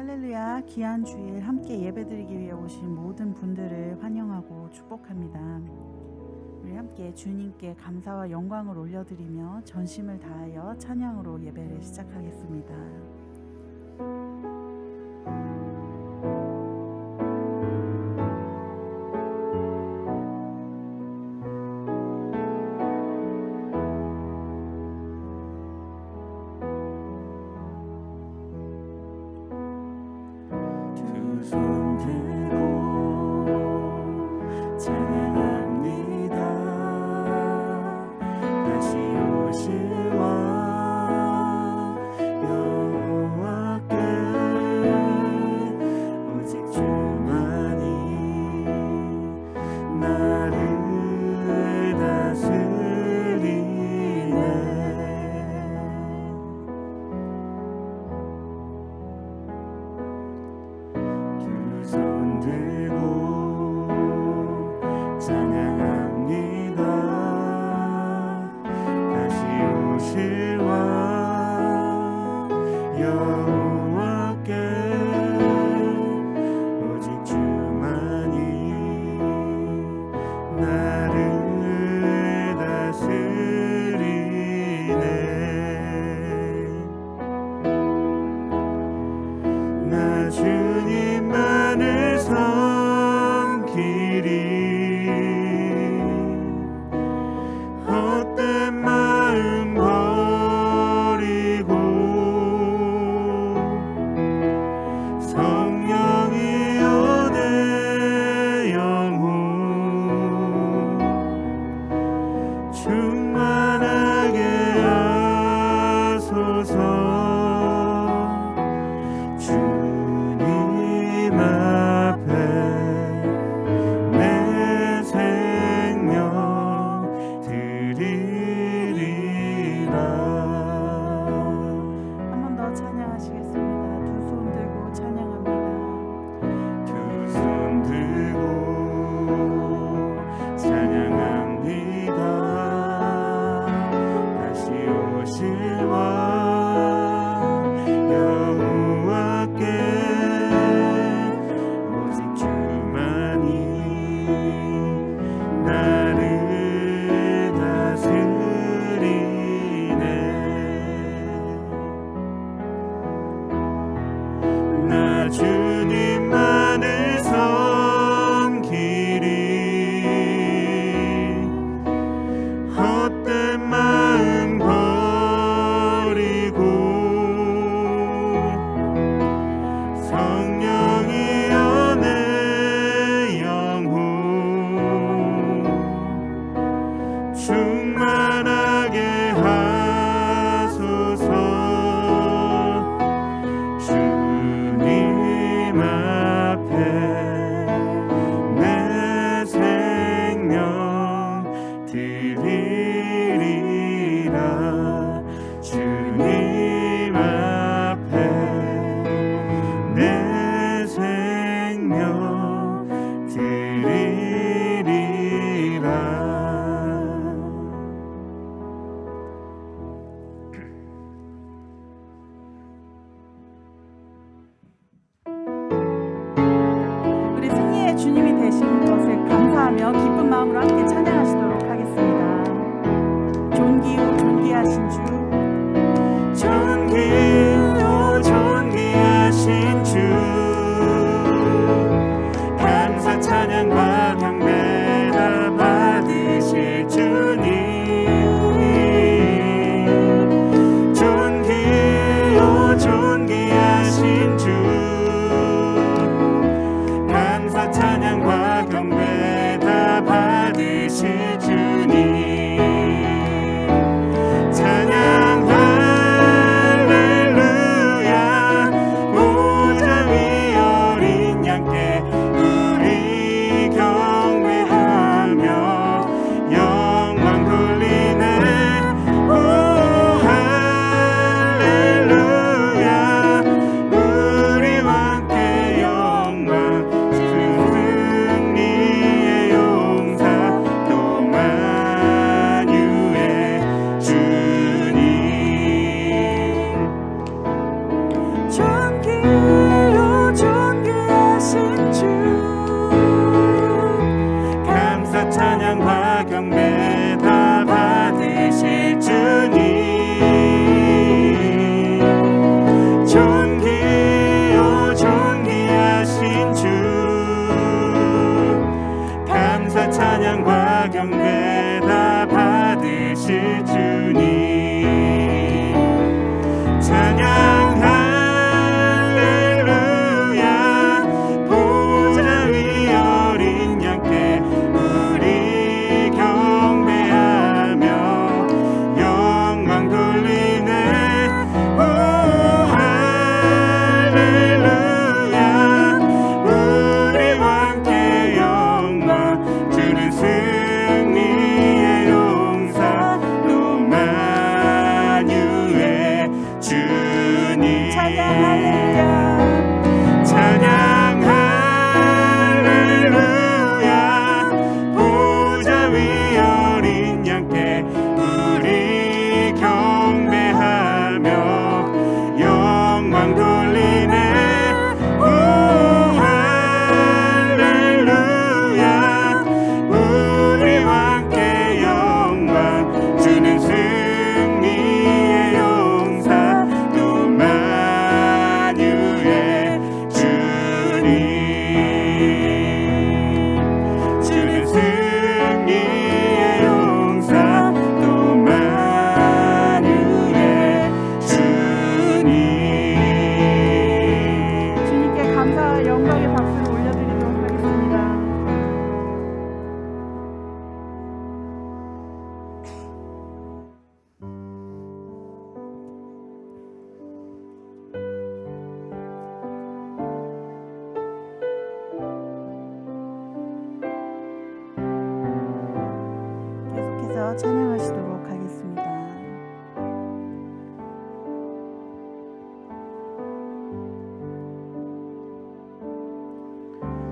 할렐루야, 귀한 주일 함께 예배드리기 위해 오신 모든 분들을 환영하고 축복합니다. 우리 함께 주님께 감사와 영광을 올려드리며 전심을 다하여 찬양으로 예배를 시작하겠습니다. 손 들고 찬양합니다. 다시 오실 왕 여호와께 오직 주만이 나를 다스리네. 손 들고 찬양합니다. 다시 오실 왕 여호와께 오직 주만이 나를 다스리네. 나 주님만을 섬기리. 헛된 마음 버리고 성령이여 내 영혼 충만하게 하소서. 주님 앞에 내 생명 드리리라. 한 번 더 찬양하시겠습니다. 두 손 들고 찬양합니다. 두 손 들고 찬양합니다. 다시 오실 왕 여호와께 오직 주만이 나를 다스리네. 나 주님만을 섬기리. 헛된 마음 버리고 성령이여 내 영혼 충만하게 하소서. 주님 앞에 내 생명 드리리라. 주님 앞에 내 생명 드리리라. 우리 승리의 주님이 되신 것을 감사하며 기쁜 마음으로 함께 찬양하시도록 하겠습니다. 존귀요 존귀하신 주, 존귀요 존귀하신 주, 감사 찬양과 경배 다 받으실 주님. 존귀요 존귀하신 주, 감사 찬양과 경배 다 받으실 주님. 찬양 다하여 찬양하시도록 하겠습니다.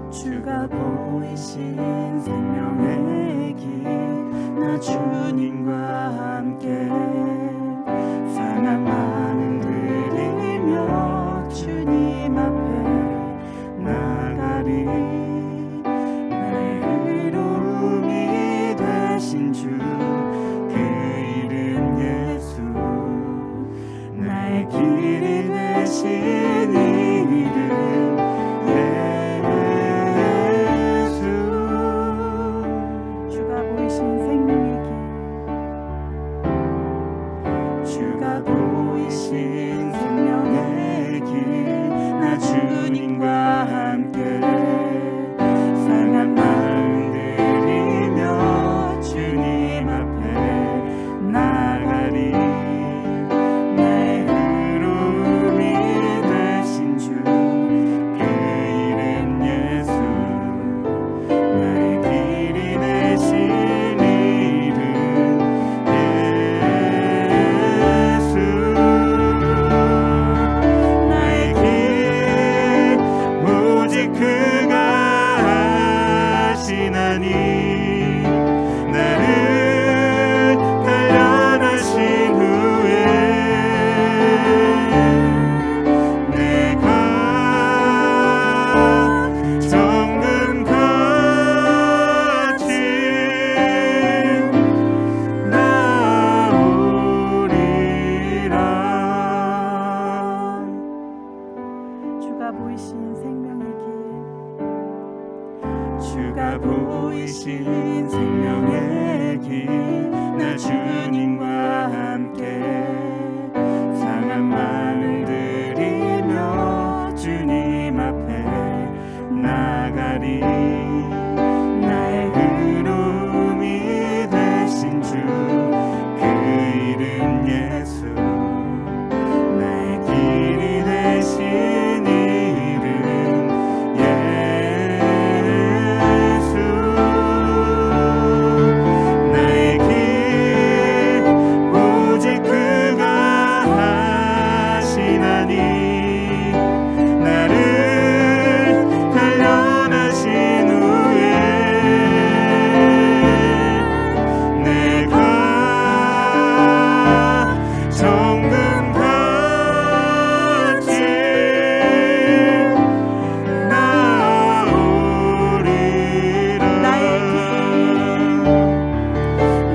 주가 보이신 생명의 길, 나 주님과 함께 상한 마음 들이며 주님 앞에 나가리. 나의 의로움이 되신 주, 그 이름 예수, 나의 길이 되신 이름 생명의 길, 나 주님과 함께 상한 마음 들이며 주님 앞에 나가리. 나의 의로움이 되신 주, 그 이름 예수, 나의 길이 되신 주가 보이신 생명의 길, 나 주님과 함께 상한 마음 들이며 주님 앞에 나가리. 나의 의로움이 되신 주, 그 이름 예수, 나의 길이 되신 이름 예수. 나의 길 오직 그가 하시나니, 나를 단련하신 후에 내가 정금같이 나오리라.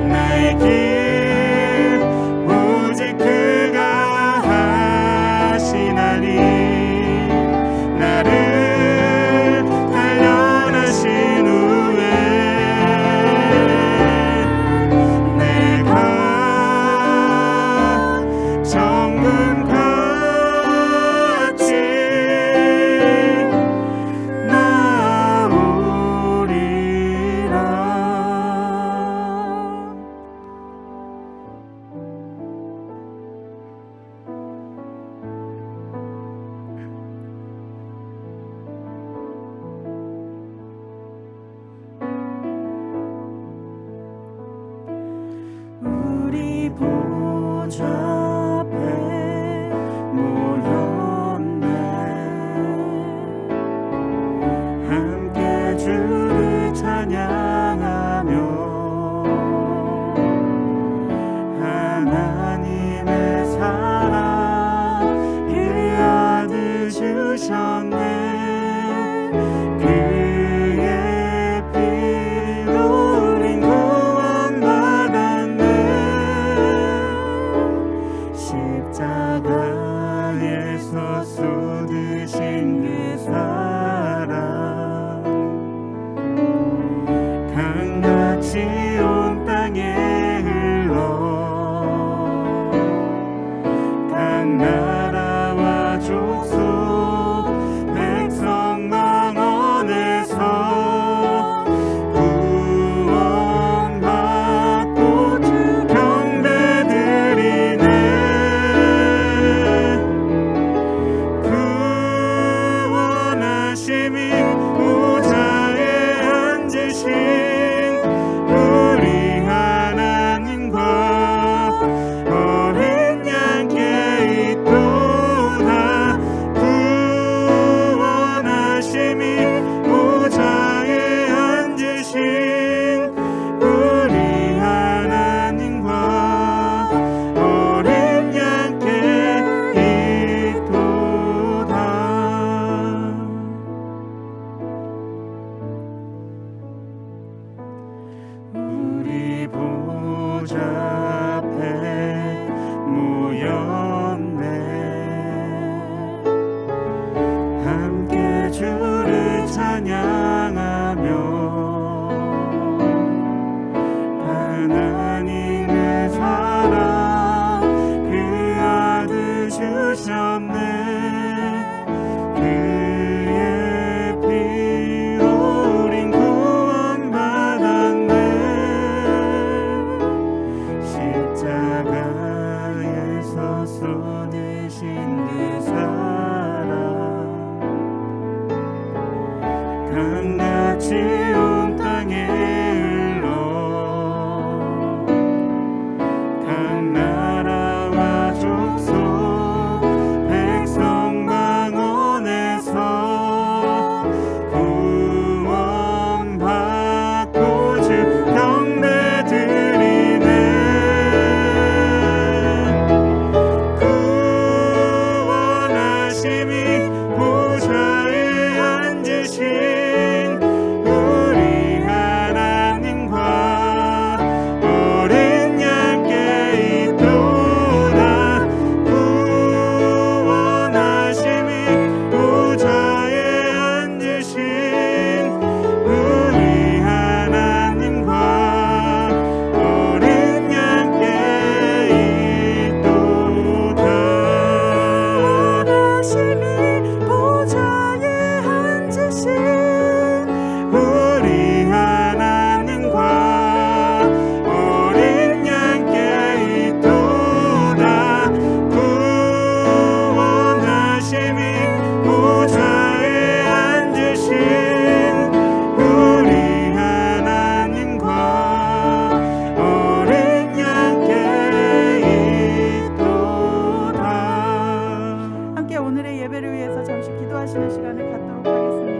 나의 길 오직 그가 하시나니, 나를 단련하신 후에 내가 정금같이 나오리라. 우리 보좌 앞에 모였네. 함께 주를 찬양하며 하나님의 사랑 그 아들 주셨네. 그의 피로 우린 구원받았네. 십자가에서 쏟으신 그 사랑 강같이 온 땅에 흘러 각 나라와 족속 앞에 모였네. 함께 주를 찬양하며 하나님의 사랑 그 아들 주셨네. 그의 피로 우린 구원받았네. 십자가에서 쏟으신 그 사랑 강같이 온 땅에 흘러 각 나라와 족속 백성 방언에서 구원받고 주 경배 드리네. 구원하심이 보좌에 앉으신 우리 하나님과 어린 양께 있도다. 구원하심이 보좌에 앉으신 우리 하나님과 어린 양께 있도다. 구원하심이 보좌에 앉으신 우리 하나님과 어린 양께 있도다. 구원하심이 보좌에 앉으신 우리 하나님과 어린 양께 있도다. 함께 오늘의 예배를 위해서 잠시 기도하시는 시간을 갖도록 하겠습니다.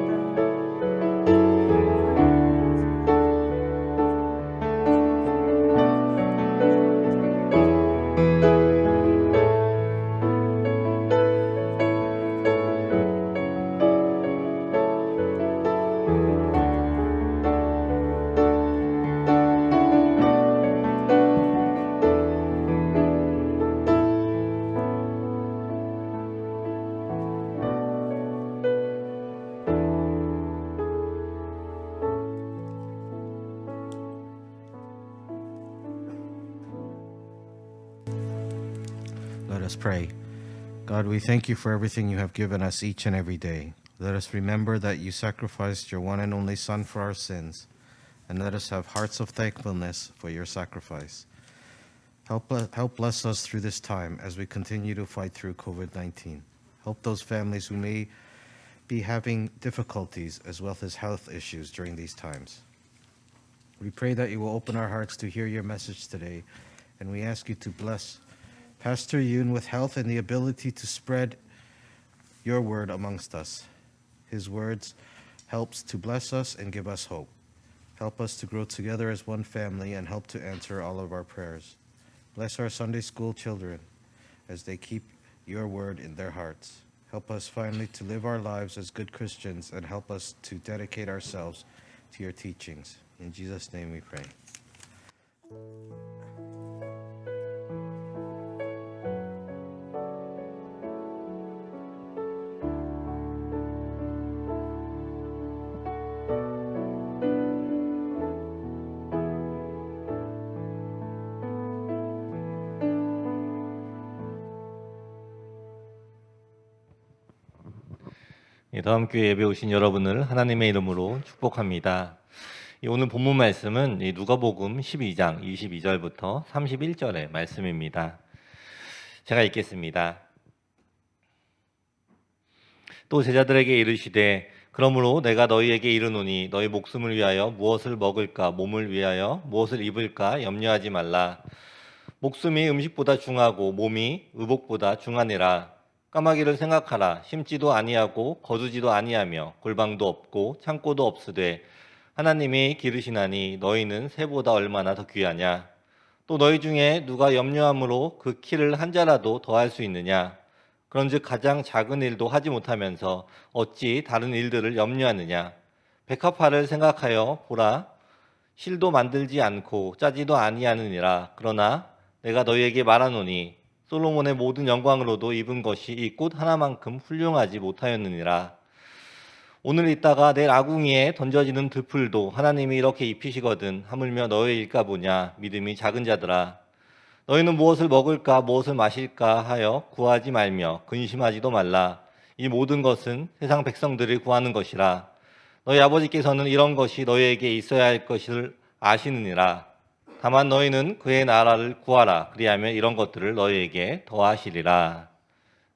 Let us pray. God, we thank you for everything you have given us each and every day. Let us remember that you sacrificed your one and only Son for our sins, and let us have hearts of thankfulness for your sacrifice. Help bless us through this time as we continue to fight through COVID-19. Help those families who may be having difficulties as well as health issues during these times. We pray that you will open our hearts to hear your message today, and we ask you to bless Pastor Yoon with health and the ability to spread your word amongst us. His words helps to bless us and give us hope. Help us to grow together as one family and help to answer all of our prayers. Bless our Sunday school children as they keep your word in their hearts. Help us finally to live our lives as good Christians and help us to dedicate ourselves to your teachings. In Jesus' name we pray. 다음교회 예배 오신 여러분을 하나님의 이름으로 축복합니다. 오늘 본문 말씀은 누가복음 12장 22절부터 31절의 말씀입니다. 제가 읽겠습니다. 또 제자들에게 이르시되 그러므로 내가 너희에게 이르노니 너희 목숨을 위하여 무엇을 먹을까 몸을 위하여 무엇을 입을까 염려하지 말라. 목숨이 음식보다 중하고 몸이 의복보다 중하니라. 까마귀를 생각하라. 심지도 아니하고 거두지도 아니하며 골방도 없고 창고도 없으되 하나님이 기르시나니 너희는 새보다 얼마나 더 귀하냐. 또 너희 중에 누가 염려함으로 그 키를 한 자라도 더할 수 있느냐. 그런즉 가장 작은 일도 하지 못하면서 어찌 다른 일들을 염려하느냐. 백합화를 생각하여 보라. 실도 만들지 않고 짜지도 아니하느니라. 그러나 내가 너희에게 말하노니 솔로몬의 모든 영광으로도 입은 것이 이 꽃 하나만큼 훌륭하지 못하였느니라. 오늘 있다가 내일 아궁이에 던져지는 들풀도 하나님이 이렇게 입히시거든 하물며 너희일까 보냐. 믿음이 작은 자들아, 너희는 무엇을 먹을까 무엇을 마실까 하여 구하지 말며 근심하지도 말라. 이 모든 것은 세상 백성들이 구하는 것이라. 너희 아버지께서는 이런 것이 너희에게 있어야 할 것을 아시느니라. 다만 너희는 그의 나라를 구하라. 그리하면 이런 것들을 너희에게 더하시리라.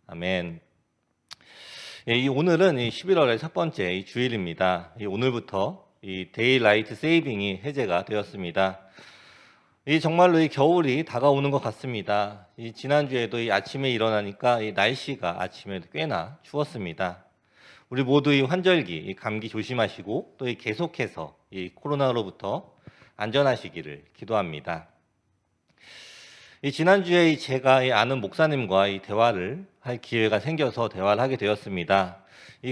아멘. 이 오늘은 11월의 첫 번째 이 주일입니다. 오늘부터 이 데일라이트 세이빙이 해제가 되었습니다. 정말로 이 겨울이 다가오는 것 같습니다. 지난주에도 아침에 일어나니까 날씨가 아침에 꽤나 추웠습니다. 우리 모두 환절기 감기 조심하시고 또 계속해서 코로나로부터 안전하시기를 기도합니다. 지난주에 제가 아는 목사님과 대화를 할 기회가 생겨서 대화를 하게 되었습니다.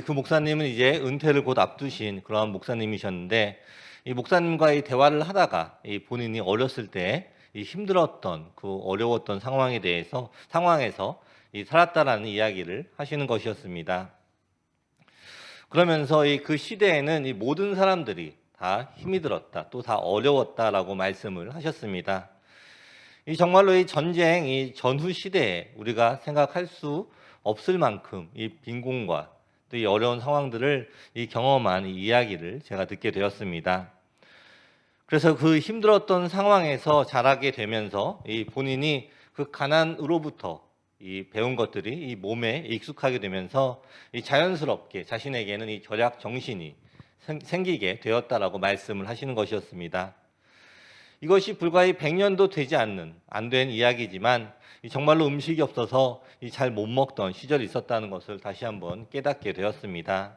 그 목사님은 이제 은퇴를 곧 앞두신 그러한 목사님이셨는데, 이 목사님과 대화를 하다가 본인이 어렸을 때 힘들었던 그 어려웠던 상황에서 살았다라는 이야기를 하시는 것이었습니다. 그러면서 그 시대에는 모든 사람들이 다 힘이 들었다, 또 다 어려웠다라고 말씀을 하셨습니다. 정말로 전쟁 전후 시대에 우리가 생각할 수 없을 만큼 빈곤과 또 어려운 상황들을 경험한 이야기를 제가 듣게 되었습니다. 그래서 그 힘들었던 상황에서 자라게 되면서 본인이 그 가난으로부터 배운 것들이 몸에 익숙하게 되면서 자연스럽게 자신에게는 절약 정신이 생기게 되었다라고 말씀을 하시는 것이었습니다. 이것이 불과 100년도 되지 안 된 이야기지만 정말로 음식이 없어서 잘 못 먹던 시절이 있었다는 것을 다시 한번 깨닫게 되었습니다.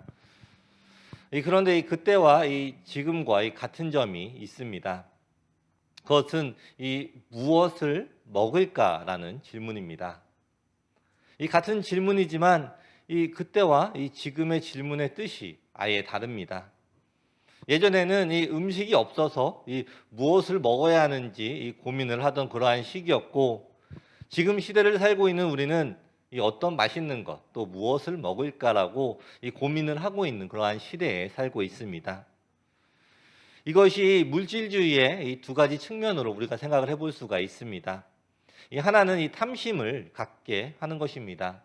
그런데 그때와 지금과 같은 점이 있습니다. 그것은 무엇을 먹을까라는 질문입니다. 같은 질문이지만 그때와 지금의 질문의 뜻이 아예 다릅니다. 예전에는 음식이 없어서 무엇을 먹어야 하는지 고민을 하던 그러한 시기였고, 지금 시대를 살고 있는 우리는 어떤 맛있는 것, 또 무엇을 먹을까라고 고민을 하고 있는 그러한 시대에 살고 있습니다. 이것이 물질주의의 두 가지 측면으로 우리가 생각을 해볼 수가 있습니다. 하나는 탐심을 갖게 하는 것입니다.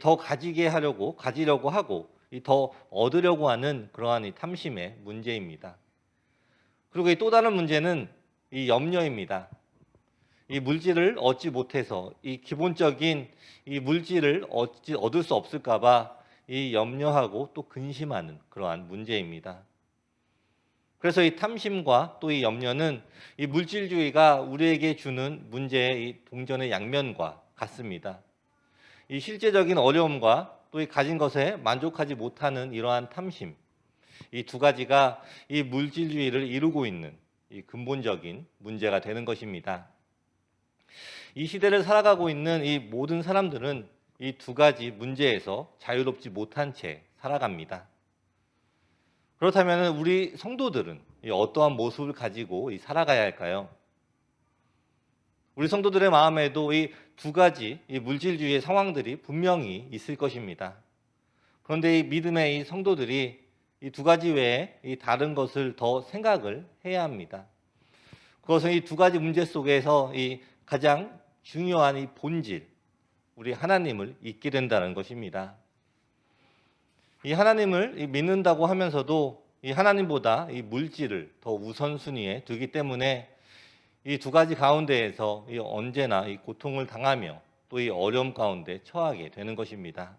더 가지려고 하고 더 얻으려고 하는 그러한 탐심의 문제입니다. 그리고 또 다른 문제는 염려입니다. 물질을 얻지 못해서 기본적인 물질을 얻을 수 없을까 봐 염려하고 또 근심하는 그러한 문제입니다. 그래서 탐심과 또 염려는 물질주의가 우리에게 주는 문제의 동전의 양면과 같습니다. 실제적인 어려움과 또 가진 것에 만족하지 못하는 이러한 탐심, 이 두 가지가 물질주의를 이루고 있는 근본적인 문제가 되는 것입니다. 이 시대를 살아가고 있는 모든 사람들은 이 두 가지 문제에서 자유롭지 못한 채 살아갑니다. 그렇다면 우리 성도들은 어떠한 모습을 가지고 살아가야 할까요? 우리 성도들의 마음에도 이 두 가지 물질주의의 상황들이 분명히 있을 것입니다. 그런데 이 믿음의 성도들이 이 두 가지 외에 다른 것을 더 생각을 해야 합니다. 그것은 이 두 가지 문제 속에서 가장 중요한 본질, 우리 하나님을 잊게 된다는 것입니다. 이 하나님을 믿는다고 하면서도 이 하나님보다 이 물질을 더 우선순위에 두기 때문에 이 두 가지 가운데에서 언제나 고통을 당하며 또 어려움 가운데 처하게 되는 것입니다.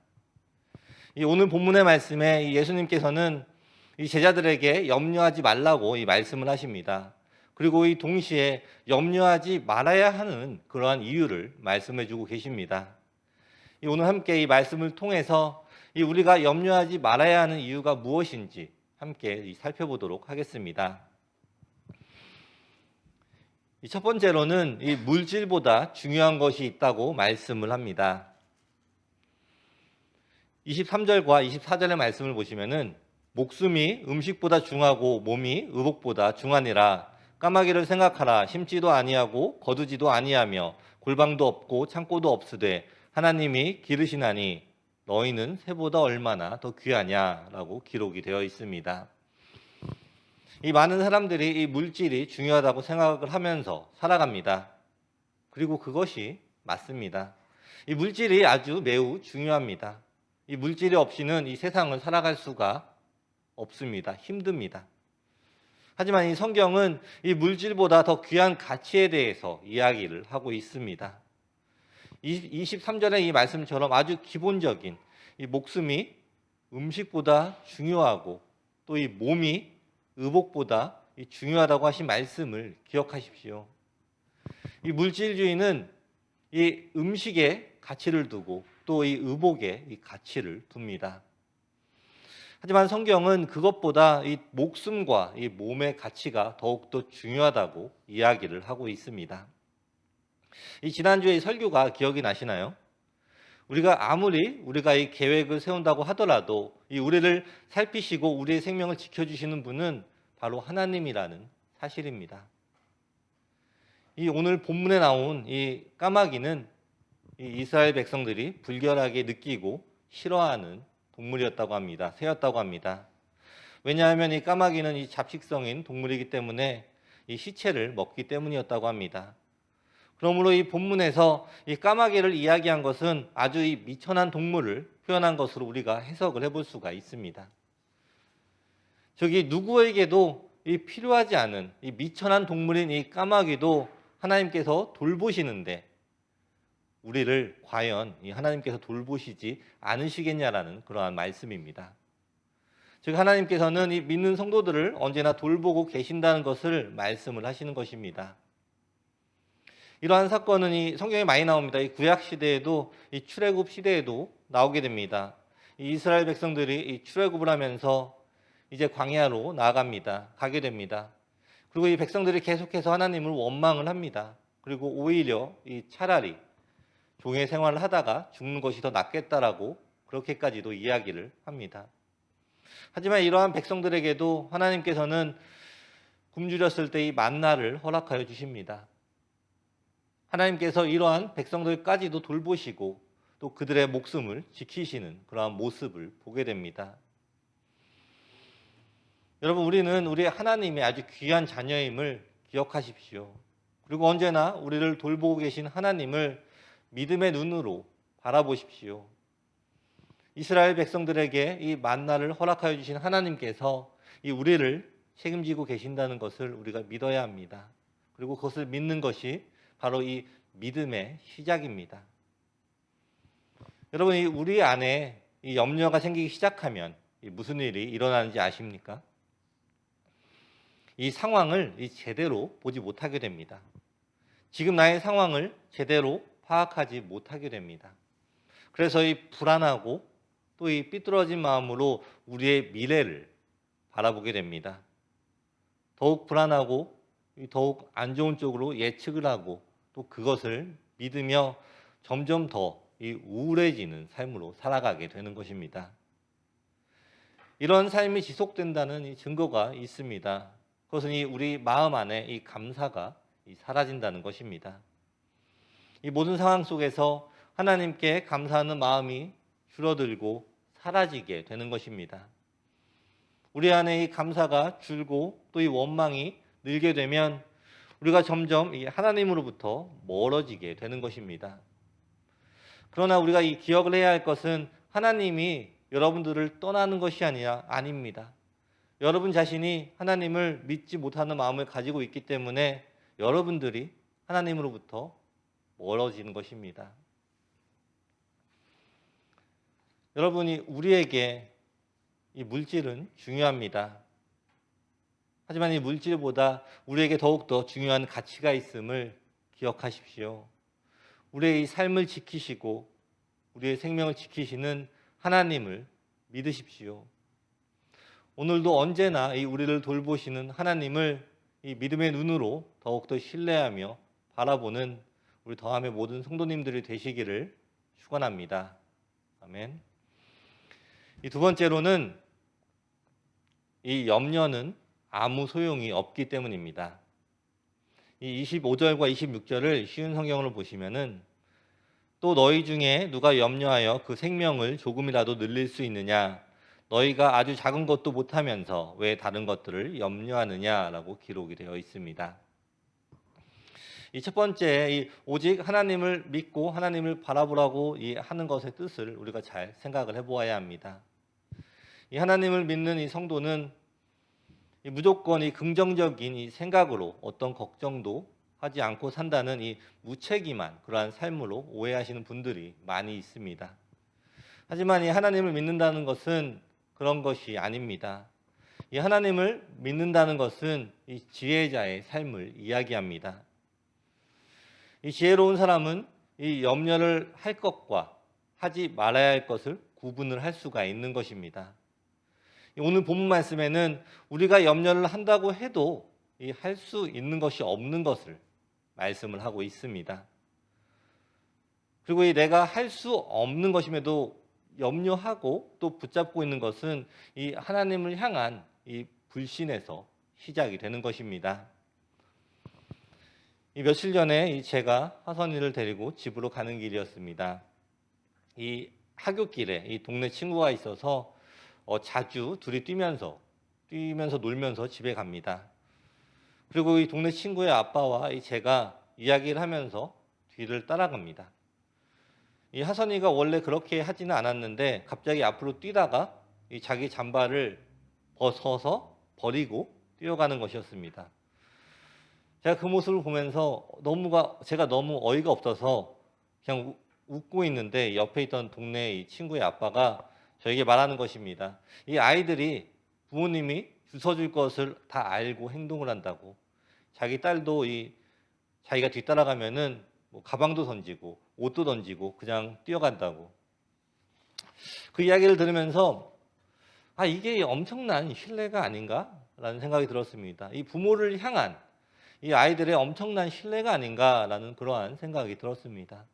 오늘 본문의 말씀에 예수님께서는 제자들에게 염려하지 말라고 말씀을 하십니다. 그리고 동시에 염려하지 말아야 하는 그러한 이유를 말씀해 주고 계십니다. 오늘 함께 이 말씀을 통해서 우리가 염려하지 말아야 하는 이유가 무엇인지 함께 살펴보도록 하겠습니다. 첫 번째로는 이 물질보다 중요한 것이 있다고 말씀을 합니다. 23절과 24절의 말씀을 보시면은 목숨이 음식보다 중하고 몸이 의복보다 중하니라. 까마귀를 생각하라. 심지도 아니하고 거두지도 아니하며 골방도 없고 창고도 없으되 하나님이 기르시나니 너희는 새보다 얼마나 더 귀하냐라고 기록이 되어 있습니다. 이 많은 사람들이 이 물질이 중요하다고 생각을 하면서 살아갑니다. 그리고 그것이 맞습니다. 이 물질이 아주 매우 중요합니다. 이 물질이 없이는 이 세상을 살아갈 수가 없습니다. 힘듭니다. 하지만 이 성경은 이 물질보다 더 귀한 가치에 대해서 이야기를 하고 있습니다. 23절의 이 말씀처럼 아주 기본적인 이 목숨이 음식보다 중요하고 또 이 몸이 의복보다 중요하다고 하신 말씀을 기억하십시오. 이 물질주의는 이 음식에 가치를 두고 또 이 의복에 이 가치를 둡니다. 하지만 성경은 그것보다 이 목숨과 이 몸의 가치가 더욱더 중요하다고 이야기를 하고 있습니다. 이 지난주에 설교가 기억이 나시나요? 우리가 이 계획을 세운다고 하더라도 이 우리를 살피시고 우리의 생명을 지켜주시는 분은 바로 하나님이라는 사실입니다. 이 오늘 본문에 나온 이 까마귀는 이 이스라엘 백성들이 불결하게 느끼고 싫어하는 동물이었다고 합니다. 새였다고 합니다. 왜냐하면 이 까마귀는 이 잡식성인 동물이기 때문에 이 시체를 먹기 때문이었다고 합니다. 그러므로 이 본문에서 이 까마귀를 이야기한 것은 아주 이 미천한 동물을 표현한 것으로 우리가 해석을 해볼 수가 있습니다. 저기 누구에게도 이 필요하지 않은 이 미천한 동물인 이 까마귀도 하나님께서 돌보시는데 우리를 과연 이 하나님께서 돌보시지 않으시겠냐라는 그러한 말씀입니다. 즉 하나님께서는 이 믿는 성도들을 언제나 돌보고 계신다는 것을 말씀을 하시는 것입니다. 이러한 사건은 이 성경에 많이 나옵니다. 이 구약 시대에도 이 출애굽 시대에도 나오게 됩니다. 이 이스라엘 백성들이 이 출애굽을 하면서 이제 광야로 나아갑니다. 가게 됩니다. 그리고 이 백성들이 계속해서 하나님을 원망을 합니다. 그리고 오히려 이 차라리 종의 생활을 하다가 죽는 것이 더 낫겠다라고 그렇게까지도 이야기를 합니다. 하지만 이러한 백성들에게도 하나님께서는 굶주렸을 때 이 만나를 허락하여 주십니다. 하나님께서 이러한 백성들까지도 돌보시고 또 그들의 목숨을 지키시는 그러한 모습을 보게 됩니다. 여러분, 우리는 우리 하나님의 아주 귀한 자녀임을 기억하십시오. 그리고 언제나 우리를 돌보고 계신 하나님을 믿음의 눈으로 바라보십시오. 이스라엘 백성들에게 이 만나를 허락하여 주신 하나님께서 이 우리를 책임지고 계신다는 것을 우리가 믿어야 합니다. 그리고 그것을 믿는 것이 바로 이 믿음의 시작입니다. 여러분, 우리 안에 이 염려가 생기기 시작하면 무슨 일이 일어나는지 아십니까? 이 상황을 제대로 보지 못하게 됩니다. 지금 나의 상황을 제대로 파악하지 못하게 됩니다. 그래서 이 불안하고 또 이 삐뚤어진 마음으로 우리의 미래를 바라보게 됩니다. 더욱 불안하고 더욱 안 좋은 쪽으로 예측을 하고 또 그것을 믿으며 점점 더 이 우울해지는 삶으로 살아가게 되는 것입니다. 이런 삶이 지속된다는 이 증거가 있습니다. 그것은 우리 마음 안에 이 감사가 사라진다는 것입니다. 이 모든 상황 속에서 하나님께 감사하는 마음이 줄어들고 사라지게 되는 것입니다. 우리 안에 이 감사가 줄고 또 이 원망이 늘게 되면 우리가 점점 이 하나님으로부터 멀어지게 되는 것입니다. 그러나 우리가 이 기억을 해야 할 것은 하나님이 여러분들을 떠나는 것이 아닙니다. 여러분 자신이 하나님을 믿지 못하는 마음을 가지고 있기 때문에 여러분들이 하나님으로부터 멀어지는 것입니다. 여러분이 우리에게 이 물질은 중요합니다. 하지만 이 물질보다 우리에게 더욱더 중요한 가치가 있음을 기억하십시오. 우리의 이 삶을 지키시고 우리의 생명을 지키시는 하나님을 믿으십시오. 오늘도 언제나 이 우리를 돌보시는 하나님을 이 믿음의 눈으로 더욱더 신뢰하며 바라보는 우리 더함의 모든 성도님들이 되시기를 축원합니다. 아멘. 이 두 번째로는 이 염려는 아무 소용이 없기 때문입니다. 이 25절과 26절을 쉬운 성경으로 보시면은 또 너희 중에 누가 염려하여 그 생명을 조금이라도 늘릴 수 있느냐? 너희가 아주 작은 것도 못하면서 왜 다른 것들을 염려하느냐라고 기록이 되어 있습니다. 이 첫 번째, 이 오직 하나님을 믿고 하나님을 바라보라고 하는 것의 뜻을 우리가 잘 생각을 해보아야 합니다. 이 하나님을 믿는 이 성도는 무조건 이 긍정적인 이 생각으로 어떤 걱정도 하지 않고 산다는 이 무책임한 그러한 삶으로 오해하시는 분들이 많이 있습니다. 하지만 이 하나님을 믿는다는 것은 그런 것이 아닙니다. 이 하나님을 믿는다는 것은 이 지혜자의 삶을 이야기합니다. 이 지혜로운 사람은 이 염려를 할 것과 하지 말아야 할 것을 구분을 할 수가 있는 것입니다. 오늘 본문 말씀에는 우리가 염려를 한다고 해도 할 수 있는 것이 없는 것을 말씀을 하고 있습니다. 그리고 내가 할 수 없는 것임에도 염려하고 또 붙잡고 있는 것은 이 하나님을 향한 이 불신에서 시작이 되는 것입니다. 이 며칠 전에 제가 화선이를 데리고 집으로 가는 길이었습니다. 이 하굣길에 이 동네 친구가 있어서 자주 둘이 뛰면서 놀면서 집에 갑니다. 그리고 이 동네 친구의 아빠와 제가 이야기를 하면서 뒤를 따라갑니다. 이 하선이가 원래 그렇게 하지는 않았는데 갑자기 앞으로 뛰다가 이 자기 잠바를 벗어서 버리고 뛰어가는 것이었습니다. 제가 그 모습을 보면서 제가 너무 어이가 없어서 그냥 웃고 있는데 옆에 있던 동네 이 친구의 아빠가 저에게 말하는 것입니다. 이 아이들이 부모님이 주워줄 것을 다 알고 행동을 한다고. 자기 딸도 자기가 뒤따라가면은 뭐 가방도 던지고 옷도 던지고 그냥 뛰어간다고. 그 이야기를 들으면서 이게 엄청난 신뢰가 아닌가라는 생각이 들었습니다. 이 부모를 향한 이 아이들의 엄청난 신뢰가 아닌가라는 그러한 생각이 들었습니다.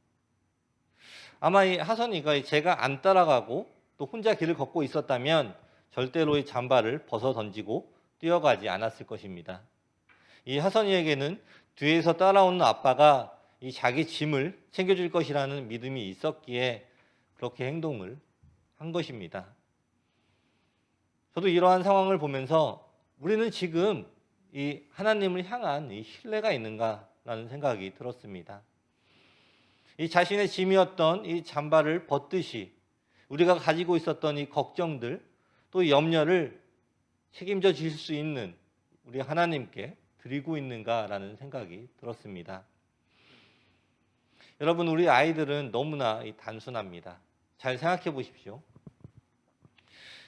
아마 이 하선이가 제가 안 따라가고 또 혼자 길을 걷고 있었다면 절대로 이 잠바를 벗어 던지고 뛰어가지 않았을 것입니다. 이 하선이에게는 뒤에서 따라오는 아빠가 이 자기 짐을 챙겨줄 것이라는 믿음이 있었기에 그렇게 행동을 한 것입니다. 저도 이러한 상황을 보면서 우리는 지금 이 하나님을 향한 이 신뢰가 있는가라는 생각이 들었습니다. 이 자신의 짐이었던 이 잠바를 벗듯이 우리가 가지고 있었던 이 걱정들 또 이 염려를 책임져 주실 수 있는 우리 하나님께 드리고 있는가라는 생각이 들었습니다. 여러분, 우리 아이들은 너무나 단순합니다. 잘 생각해 보십시오.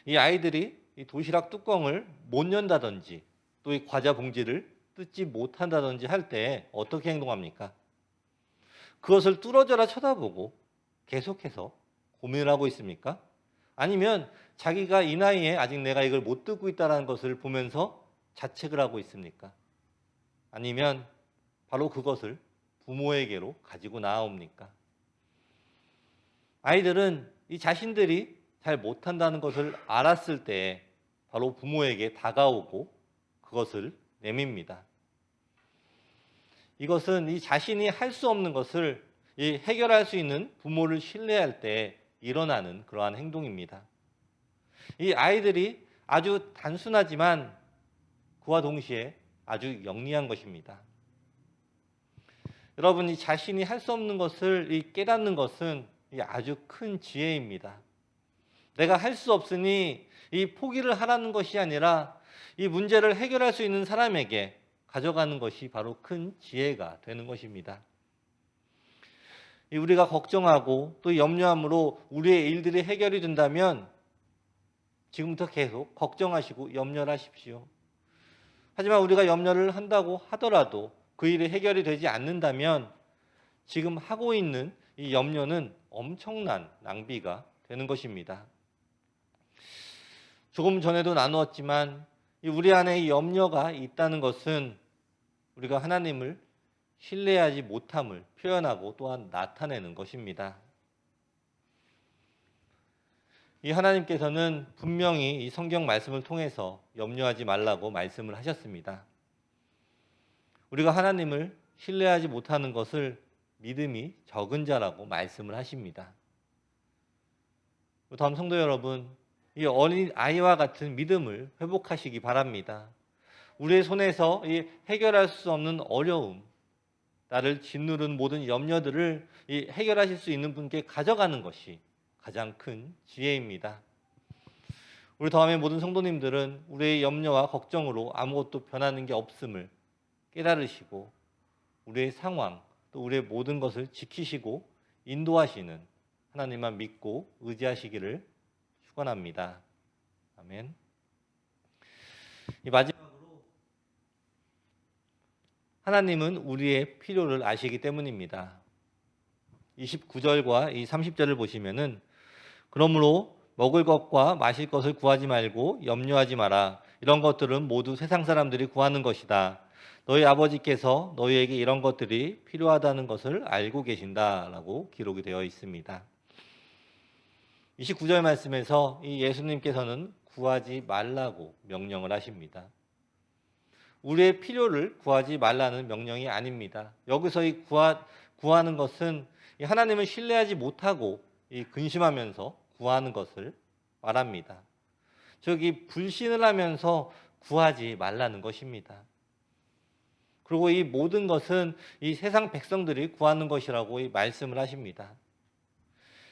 이 아이들이 이 도시락 뚜껑을 못 연다든지 또 이 과자 봉지를 뜯지 못한다든지 할 때 어떻게 행동합니까? 그것을 뚫어져라 쳐다보고 계속해서 고민을 하고 있습니까? 아니면 자기가 이 나이에 아직 내가 이걸 못 뜯고 있다는 것을 보면서 자책을 하고 있습니까? 아니면 바로 그것을 부모에게로 가지고 나아옵니까? 아이들은 이 자신들이 잘 못한다는 것을 알았을 때 바로 부모에게 다가오고 그것을 내밉니다. 이것은 이 자신이 할 수 없는 것을 해결할 수 있는 부모를 신뢰할 때 일어나는 그러한 행동입니다. 이 아이들이 아주 단순하지만 그와 동시에 아주 영리한 것입니다. 여러분, 이 자신이 할 수 없는 것을 깨닫는 것은 아주 큰 지혜입니다. 내가 할 수 없으니 이 포기를 하라는 것이 아니라 이 문제를 해결할 수 있는 사람에게 가져가는 것이 바로 큰 지혜가 되는 것입니다. 우리가 걱정하고 또 염려함으로 우리의 일들이 해결이 된다면 지금부터 계속 걱정하시고 염려를 하십시오. 하지만 우리가 염려를 한다고 하더라도 그 일이 해결이 되지 않는다면 지금 하고 있는 이 염려는 엄청난 낭비가 되는 것입니다. 조금 전에도 나누었지만 우리 안에 이 염려가 있다는 것은 우리가 하나님을 신뢰하지 못함을 표현하고 또한 나타내는 것입니다. 이 하나님께서는 분명히 이 성경 말씀을 통해서 염려하지 말라고 말씀을 하셨습니다. 우리가 하나님을 신뢰하지 못하는 것을 믿음이 적은 자라고 말씀을 하십니다. 다음 성도 여러분, 이 어린 아이와 같은 믿음을 회복하시기 바랍니다. 우리의 손에서 이 해결할 수 없는 어려움, 나를 짓누른 모든 염려들을 이 해결하실 수 있는 분께 가져가는 것이 가장 큰 지혜입니다. 우리 다음에 모든 성도님들은 우리의 염려와 걱정으로 아무것도 변하는 게 없음을 깨달으시고 우리의 상황 또 우리의 모든 것을 지키시고 인도하시는 하나님만 믿고 의지하시기를 축원합니다. 아멘. 마지막으로 하나님은 우리의 필요를 아시기 때문입니다. 29절과 이 30절을 보시면은 그러므로 먹을 것과 마실 것을 구하지 말고 염려하지 마라. 이런 것들은 모두 세상 사람들이 구하는 것이다. 너희 아버지께서 너희에게 이런 것들이 필요하다는 것을 알고 계신다라고 기록이 되어 있습니다. 29절 말씀에서 이 예수님께서는 구하지 말라고 명령을 하십니다. 우리의 필요를 구하지 말라는 명령이 아닙니다. 여기서 이 구하는 것은 이 하나님을 신뢰하지 못하고 이 근심하면서 구하는 것을 말합니다. 즉, 이 불신을 하면서 구하지 말라는 것입니다. 그리고 이 모든 것은 이 세상 백성들이 구하는 것이라고 이 말씀을 하십니다.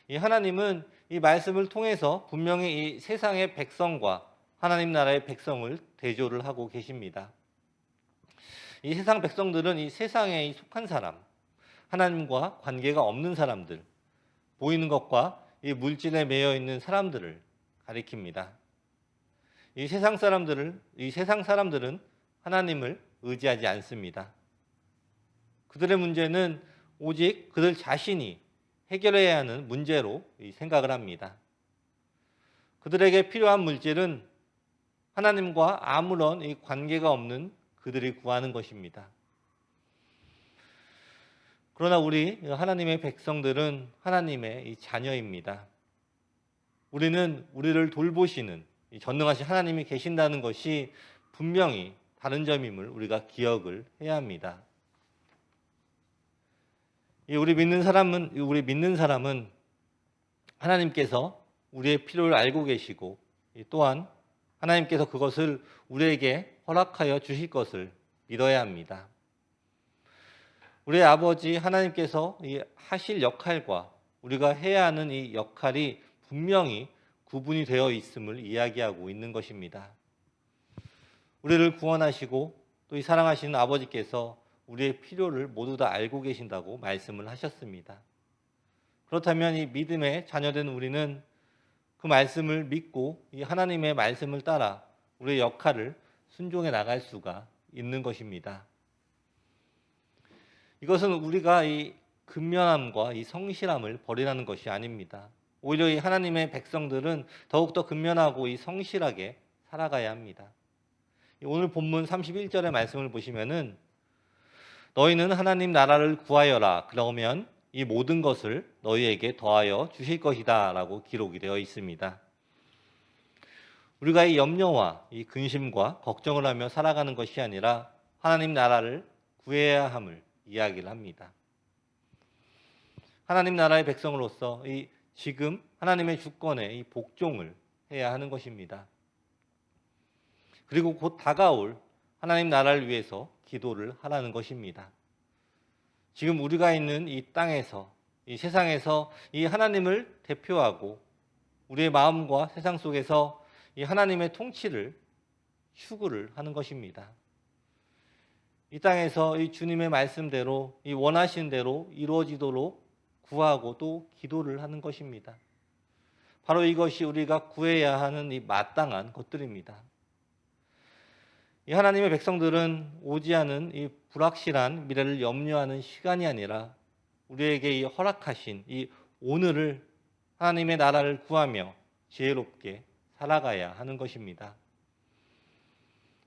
이 하나님은 이 말씀을 통해서 분명히 이 세상의 백성과 하나님 나라의 백성을 대조를 하고 계십니다. 이 세상 백성들은 이 세상에 속한 사람, 하나님과 관계가 없는 사람들, 보이는 것과 이 물질에 매여 있는 사람들을 가리킵니다. 이 세상 사람들은 하나님을 의지하지 않습니다. 그들의 문제는 오직 그들 자신이 해결해야 하는 문제로 생각을 합니다. 그들에게 필요한 물질은 하나님과 아무런 관계가 없는 그들이 구하는 것입니다. 그러나 우리 하나님의 백성들은 하나님의 자녀입니다. 우리는 우리를 돌보시는 전능하신 하나님이 계신다는 것이 분명히 다른 점임을 우리가 기억을 해야 합니다. 우리 믿는 사람은 하나님께서 우리의 필요를 알고 계시고 또한 하나님께서 그것을 우리에게 허락하여 주실 것을 믿어야 합니다. 우리의 아버지 하나님께서 하실 역할과 우리가 해야 하는 이 역할이 분명히 구분이 되어 있음을 이야기하고 있는 것입니다. 우리를 구원하시고 또 이 사랑하시는 아버지께서 우리의 필요를 모두 다 알고 계신다고 말씀을 하셨습니다. 그렇다면 이 믿음의 자녀된 우리는 그 말씀을 믿고 이 하나님의 말씀을 따라 우리의 역할을 순종해 나갈 수가 있는 것입니다. 이것은 우리가 이 근면함과 이 성실함을 버리라는 것이 아닙니다. 오히려 이 하나님의 백성들은 더욱더 근면하고 이 성실하게 살아가야 합니다. 오늘 본문 31절의 말씀을 보시면은 너희는 하나님 나라를 구하여라. 그러면 이 모든 것을 너희에게 더하여 주실 것이다 라고 기록이 되어 있습니다. 우리가 이 염려와 이 근심과 걱정을 하며 살아가는 것이 아니라 하나님 나라를 구해야 함을 이야기를 합니다. 하나님 나라의 백성으로서 이 지금 하나님의 주권에 이 복종을 해야 하는 것입니다. 그리고 곧 다가올 하나님 나라를 위해서 기도를 하라는 것입니다. 지금 우리가 있는 이 땅에서, 이 세상에서 이 하나님을 대표하고 우리의 마음과 세상 속에서 이 하나님의 통치를 추구를 하는 것입니다. 이 땅에서 이 주님의 말씀대로 이 원하시는 대로 이루어지도록 구하고 또 기도를 하는 것입니다. 바로 이것이 우리가 구해야 하는 이 마땅한 것들입니다. 이 하나님의 백성들은 오지 않은 이 불확실한 미래를 염려하는 시간이 아니라 우리에게 이 허락하신 이 오늘을 하나님의 나라를 구하며 지혜롭게 살아가야 하는 것입니다.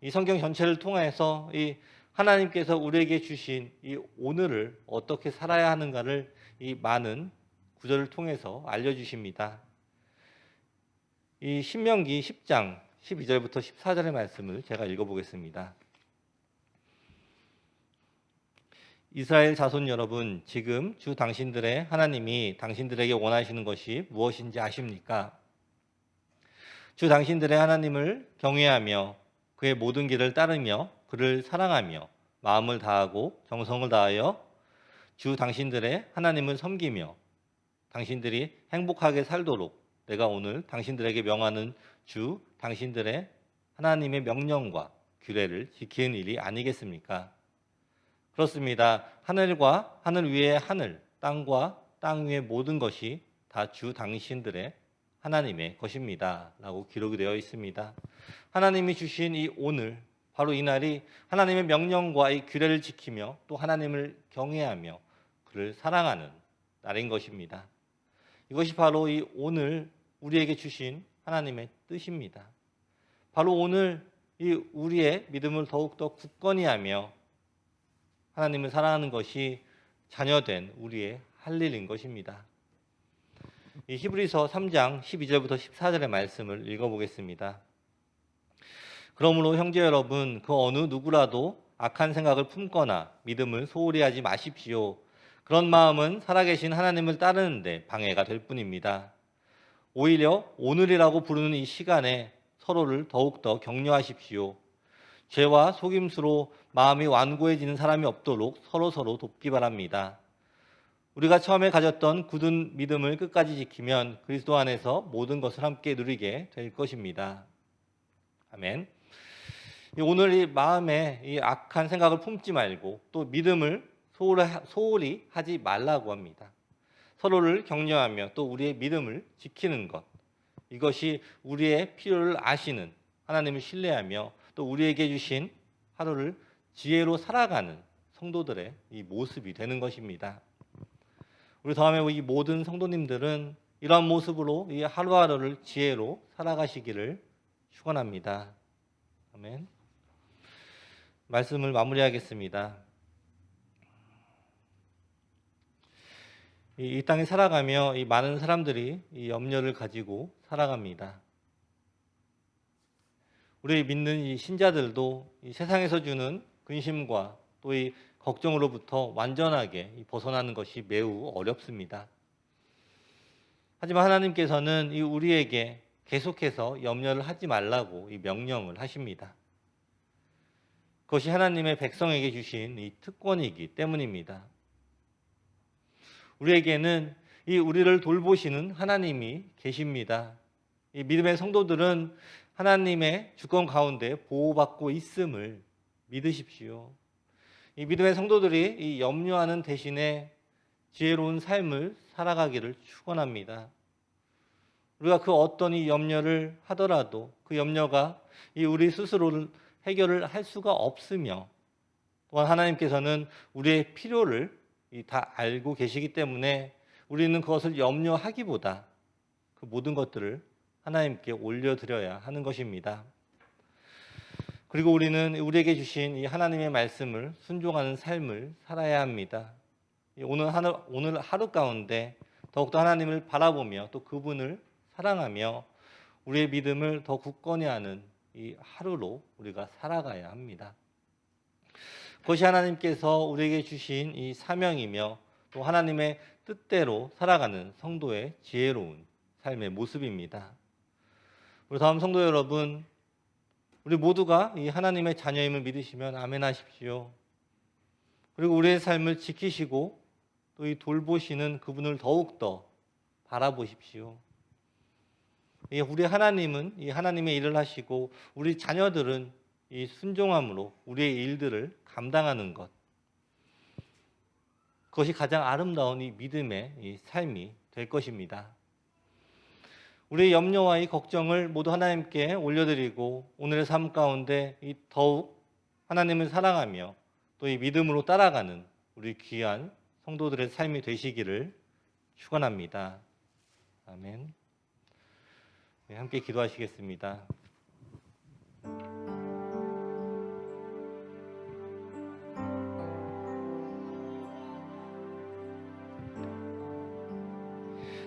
이 성경 전체를 통해서 이 하나님께서 우리에게 주신 이 오늘을 어떻게 살아야 하는가를 이 많은 구절을 통해서 알려주십니다. 이 신명기 10장 12절부터 14절의 말씀을 제가 읽어보겠습니다. 이스라엘 자손 여러분, 지금 주 당신들의 하나님이 당신들에게 원하시는 것이 무엇인지 아십니까? 주 당신들의 하나님을 경외하며 그의 모든 길을 따르며 그를 사랑하며 마음을 다하고 정성을 다하여 주 당신들의 하나님을 섬기며 당신들이 행복하게 살도록 내가 오늘 당신들에게 명하는 주 당신들의 하나님의 명령과 규례를 지키는 일이 아니겠습니까? 그렇습니다. 하늘과 하늘 위의 하늘, 땅과 땅 위의 모든 것이 다 주 당신들의 하나님의 것입니다. 라고 기록이 되어 있습니다. 하나님이 주신 이 오늘, 바로 이 날이 하나님의 명령과 이 규례를 지키며 또 하나님을 경외하며 그를 사랑하는 날인 것입니다. 이것이 바로 이 오늘 우리에게 주신 하나님의 뜻입니다. 바로 오늘 이 우리의 믿음을 더욱더 굳건히 하며 하나님을 사랑하는 것이 자녀된 우리의 할 일인 것입니다. 이 히브리서 3장 12절부터 14절의 말씀을 읽어보겠습니다. 그러므로 형제 여러분, 그 어느 누구라도 악한 생각을 품거나 믿음을 소홀히 하지 마십시오. 그런 마음은 살아계신 하나님을 따르는데 방해가 될 뿐입니다. 오히려 오늘이라고 부르는 이 시간에 서로를 더욱더 격려하십시오. 죄와 속임수로 마음이 완고해지는 사람이 없도록 서로서로 돕기 바랍니다. 우리가 처음에 가졌던 굳은 믿음을 끝까지 지키면 그리스도 안에서 모든 것을 함께 누리게 될 것입니다. 아멘. 오늘 이 마음에 이 악한 생각을 품지 말고 또 믿음을 소홀히 하지 말라고 합니다. 서로를 격려하며 또 우리의 믿음을 지키는 것, 이것이 우리의 필요를 아시는 하나님을 신뢰하며 또 우리에게 주신 하루를 지혜로 살아가는 성도들의 이 모습이 되는 것입니다. 우리 다음에 이 모든 성도님들은 이러한 모습으로 이 하루하루를 지혜로 살아가시기를 축원합니다. 아멘. 말씀을 마무리하겠습니다. 이 땅에 살아가며 이 많은 사람들이 이 염려를 가지고 살아갑니다. 우리 믿는 이 신자들도 이 세상에서 주는 근심과 또 이 걱정으로부터 완전하게 벗어나는 것이 매우 어렵습니다. 하지만 하나님께서는 이 우리에게 계속해서 염려를 하지 말라고 이 명령을 하십니다. 그것이 하나님의 백성에게 주신 이 특권이기 때문입니다. 우리에게는 이 우리를 돌보시는 하나님이 계십니다. 이 믿음의 성도들은 하나님의 주권 가운데 보호받고 있음을 믿으십시오. 이 믿음의 성도들이 이 염려하는 대신에 지혜로운 삶을 살아가기를 축원합니다. 우리가 그 어떤 이 염려를 하더라도 그 염려가 이 우리 스스로를 해결을 할 수가 없으며 또한 하나님께서는 우리의 필요를 다 알고 계시기 때문에 우리는 그것을 염려하기보다 그 모든 것들을 하나님께 올려드려야 하는 것입니다. 그리고 우리는 우리에게 주신 이 하나님의 말씀을 순종하는 삶을 살아야 합니다. 오늘 하루 가운데 더욱더 하나님을 바라보며 또 그분을 사랑하며 우리의 믿음을 더 굳건히 하는 이 하루로 우리가 살아가야 합니다. 그것이 하나님께서 우리에게 주신 이 사명이며 또 하나님의 뜻대로 살아가는 성도의 지혜로운 삶의 모습입니다. 우리 다음 성도 여러분, 우리 모두가 이 하나님의 자녀임을 믿으시면 아멘 하십시오. 그리고 우리의 삶을 지키시고 또 이 돌보시는 그분을 더욱더 바라보십시오. 우리 하나님은 이 하나님의 일을 하시고 우리 자녀들은 이 순종함으로 우리의 일들을 감당하는 것, 그것이 가장 아름다운 이 믿음의 이 삶이 될 것입니다. 우리의 염려와 이 걱정을 모두 하나님께 올려드리고 오늘의 삶 가운데 이 더욱 하나님을 사랑하며 또 이 믿음으로 따라가는 우리 귀한 성도들의 삶이 되시기를 축원합니다. 아멘. 네, 함께 기도하시겠습니다.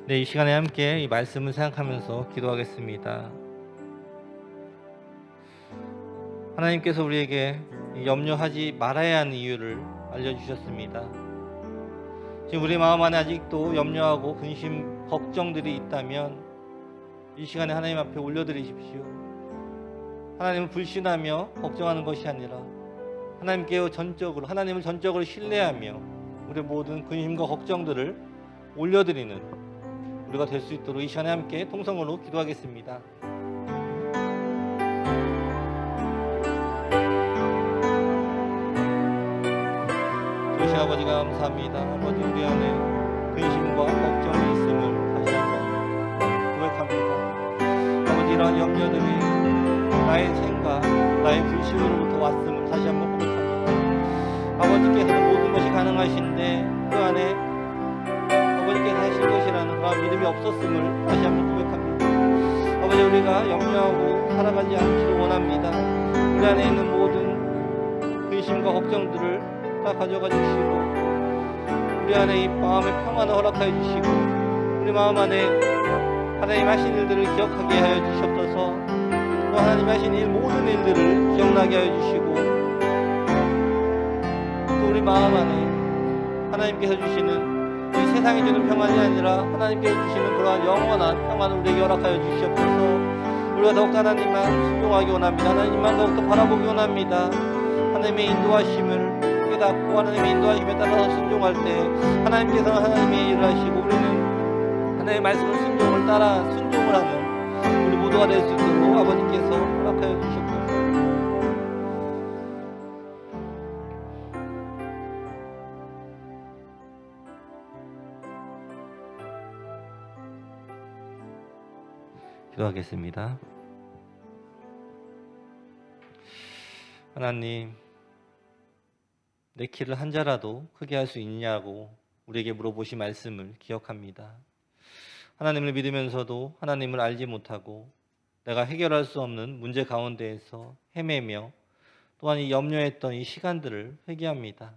네, 이 시간에 함께 이 말씀을 생각하면서 기도하겠습니다. 하나님께서 우리에게 이 염려하지 말아야 하는 이유를 알려주셨습니다. 지금 우리 마음 안에 아직도 염려하고 근심, 걱정들이 있다면 이 시간에 하나님 앞에 올려드리십시오. 하나님을 불신하며 걱정하는 것이 아니라 하나님을 전적으로 신뢰하며 우리 모든 근심과 걱정들을 올려드리는 우리가 될 수 있도록 이 시간에 함께 통성으로 기도하겠습니다. 주신 아버지 감사합니다. 아버지 우리 안에 근심과 걱정이 있음을 다시 한번 고백합니다. 아버지 이러한 염려들이 나의 생각, 나의 불신으로부터 왔음을 다시 한번 고백합니다. 아버지께서는 모든 것이 가능하신데 그 안에 아버지께서 하실 것이라는 그런 믿음이 없었음을 다시 한번 고백합니다. 아버지 우리가 염려하고 살아가지 않기를 원합니다. 우리 안에 있는 모든 근심과 걱정들을 다 가져가 주시고 우리 안에 이 마음의 평안을 허락하여 주시고 우리 마음 안에 하나님 하신 일들을 기억하게 하여 주시옵소서. 또 하나님 하신 일 모든 일들을 기억나게 하여 주시고 또 우리 마음 안에 하나님께서 주시는 이 세상이 주는 평안이 아니라 하나님께서 주시는 그러한 영원한 평안을 우리에게 허락하여 주시옵소서. 우리가 더욱 하나님만 순종하기 원합니다. 하나님만 더욱더 바라보기 원합니다. 하나님의 인도하심을 깨닫고 하나님의 인도하심에 따라서 순종할 때 하나님께서는 하나님의 일을 하시고 우리는 하나님의 말씀을 순종을 따라 순종을 하는 우리 모두가 될 수 있도록 아버지께서 허락하여 주셨옵소서. 기도하겠습니다. 하나님, 내 키를 한 자라도 크게 할 수 있냐고 우리에게 물어보신 말씀을 기억합니다. 하나님을 믿으면서도 하나님을 알지 못하고 내가 해결할 수 없는 문제 가운데에서 헤매며 또한 이 염려했던 이 시간들을 회개합니다.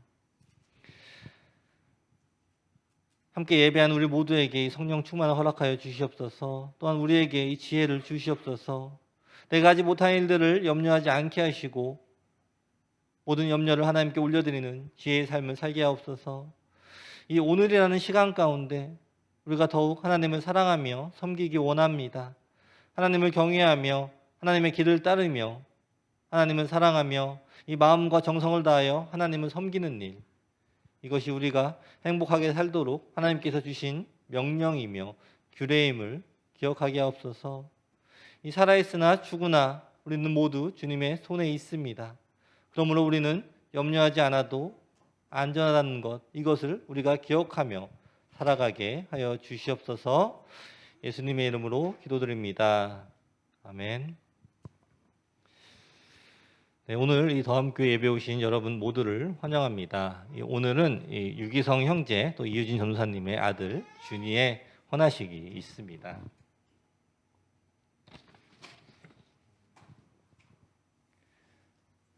함께 예배한 우리 모두에게 이 성령 충만을 허락하여 주시옵소서. 또한 우리에게 이 지혜를 주시옵소서. 내가 하지 못한 일들을 염려하지 않게 하시고 모든 염려를 하나님께 올려드리는 지혜의 삶을 살게 하옵소서. 이 오늘이라는 시간 가운데 우리가 더욱 하나님을 사랑하며 섬기기 원합니다. 하나님을 경외하며 하나님의 길을 따르며 하나님을 사랑하며 이 마음과 정성을 다하여 하나님을 섬기는 일, 이것이 우리가 행복하게 살도록 하나님께서 주신 명령이며 규례임을 기억하게 하옵소서. 이 살아있으나 죽으나 우리는 모두 주님의 손에 있습니다. 그러므로 우리는 염려하지 않아도 안전하다는 것, 이것을 우리가 기억하며 살아가게 하여 주시옵소서. 예수님의 이름으로 기도드립니다. 아멘. 네, 오늘 이 더함교회 예배 오신 여러분 모두를 환영합니다. 오늘은 유기성 형제 또 이유진 전도사님의 아들 준이의 헌화식이 있습니다.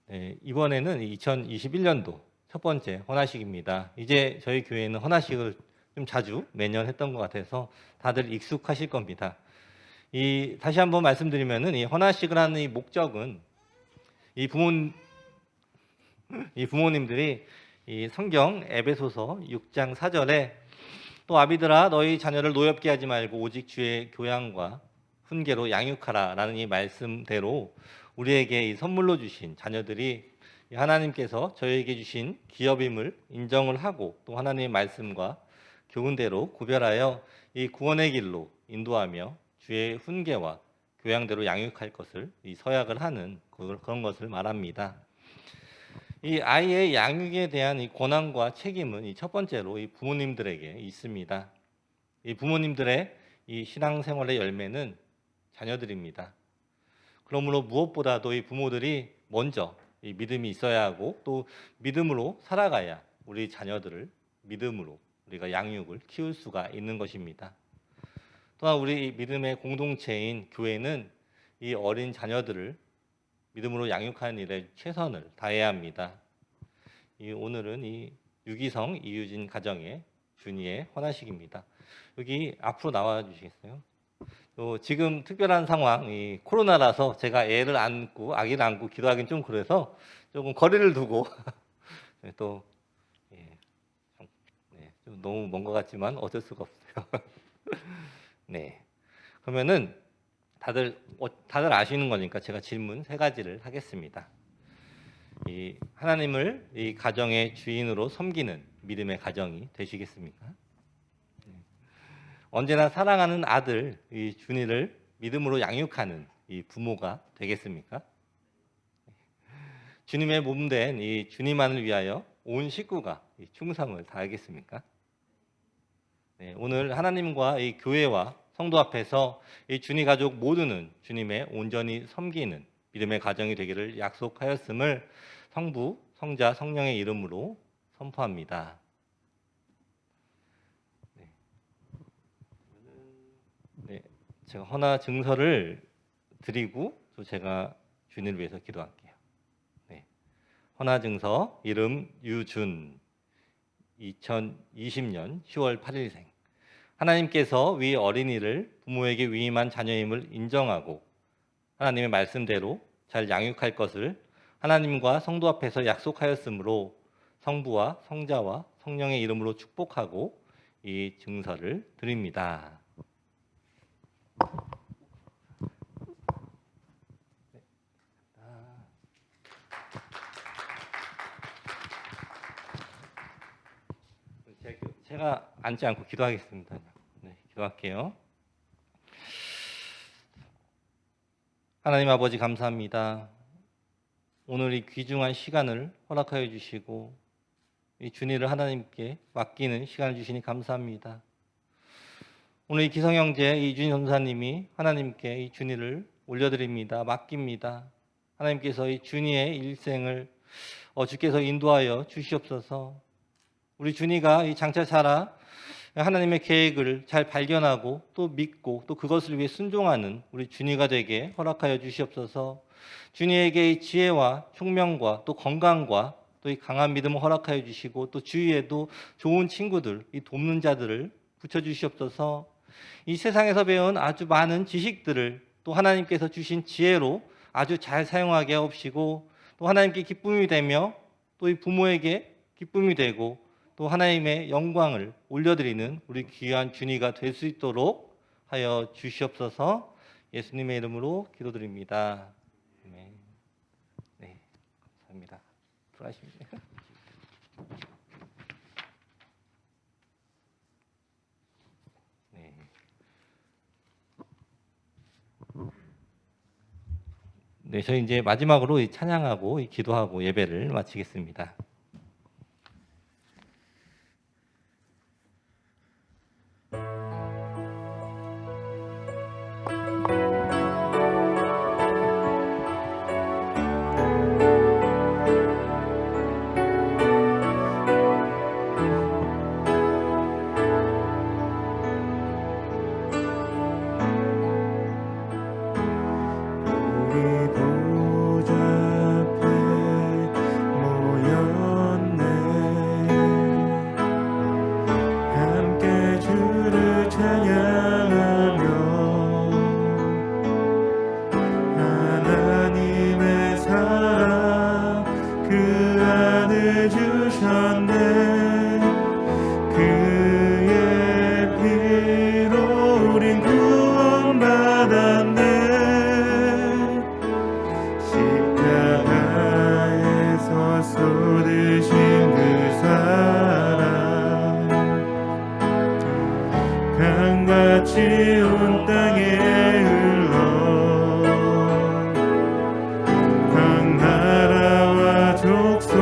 네, 이번에는 2021년도 첫 번째 헌화식입니다. 이제 저희 교회는 헌화식을 좀 자주 매년 했던 것 같아서 다들 익숙하실 겁니다. 다시 한번 말씀드리면은 이 헌화식을 하는 이 목적은 이 부모님들이 이 성경 에베소서 6장 4절에 또 아비들아 너희 자녀를 노엽게 하지 말고 오직 주의 교양과 훈계로 양육하라라는 이 말씀대로 우리에게 이 선물로 주신 자녀들이 하나님께서 저희에게 주신 기업임을 인정을 하고 또 하나님의 말씀과 교훈대로 구별하여 이 구원의 길로 인도하며 주의 훈계와 교양대로 양육할 것을 이 서약을 하는 그런 것을 말합니다. 이 아이의 양육에 대한 이 권한과 책임은 이 첫 번째로 이 부모님들에게 있습니다. 이 부모님들의 이 신앙생활의 열매는 자녀들입니다. 그러므로 무엇보다도 이 부모들이 먼저 이 믿음이 있어야 하고 또 믿음으로 살아가야 우리 자녀들을 믿음으로 우리가 양육을 키울 수가 있는 것입니다. 또한 우리 믿음의 공동체인 교회는 이 어린 자녀들을 믿음으로 양육하는 일에 최선을 다해야 합니다. 오늘은 이 유기성 이유진 가정의 준이의 헌화식입니다. 여기 앞으로 나와 주시겠어요? 지금 특별한 상황, 이 코로나라서 제가 애를 안고 아기를 안고 기도하기는 좀 그래서 조금 거리를 두고 또 좀 너무 먼 것 같지만 어쩔 수가 없어요. 네, 그러면은 다들 아시는 거니까 제가 질문 3가지를 하겠습니다. 이 하나님을 이 가정의 주인으로 섬기는 믿음의 가정이 되시겠습니까? 언제나 사랑하는 아들 이 준이를 믿음으로 양육하는 이 부모가 되겠습니까? 주님의 몸된 이 주님만을 위하여 온 식구가 이 충성을 다하겠습니까? 네, 오늘 하나님과 이 교회와 성도 앞에서 이 준이 가족 모두는 주님의 온전히 섬기는 믿음의 가정이 되기를 약속하였음을 성부, 성자, 성령의 이름으로 선포합니다. 네, 제가 헌화 증서를 드리고 또 제가 준이를 위해서 기도할게요. 네, 헌화 증서 이름 유준 2020년 10월 8일생. 하나님께서 위 어린이를 부모에게 위임한 자녀임을 인정하고 하나님의 말씀대로 잘 양육할 것을 하나님과 성도 앞에서 약속하였으므로 성부와 성자와 성령의 이름으로 축복하고 이 증서를 드립니다. 제가 앉지 않고 기도하겠습니다. 네, 기도할게요. 하나님 아버지 감사합니다. 오늘 이 귀중한 시간을 허락하여 주시고 이 준이를 하나님께 맡기는 시간을 주시니 감사합니다. 오늘 이 기성형제 이준희 전사님이 하나님께 이 준이를 올려드립니다. 맡깁니다. 하나님께서 이 준이의 일생을 주께서 인도하여 주시옵소서. 우리 준이가 이 장차 자라 하나님의 계획을 잘 발견하고 또 믿고 또 그것을 위해 순종하는 우리 준이가 되게 허락하여 주시옵소서. 준이에게 이 지혜와 총명과 또 건강과 또 이 강한 믿음을 허락하여 주시고 또 주위에도 좋은 친구들, 이 돕는 자들을 붙여 주시옵소서. 이 세상에서 배운 아주 많은 지식들을 또 하나님께서 주신 지혜로 아주 잘 사용하게 하옵시고 또 하나님께 기쁨이 되며 또 이 부모에게 기쁨이 되고 또 하나님의 영광을 올려드리는 우리 귀한 준이가 될 수 있도록 하여 주시옵소서. 예수님의 이름으로 기도드립니다. 아멘. 네, 감사합니다. 들어가시면 돼요. 네. 네, 저희 이제 마지막으로 이 찬양하고 이 기도하고 예배를 마치겠습니다. 우리 보좌 앞에 모였네. 함께 주를 찬양하며 하나님의 사랑 그 안을 주셨네. 그의 피로 우린 구원받았네. 십자가에서 쏟으신 그 사랑 강같이 온 땅에 흘러 각 나라와 족속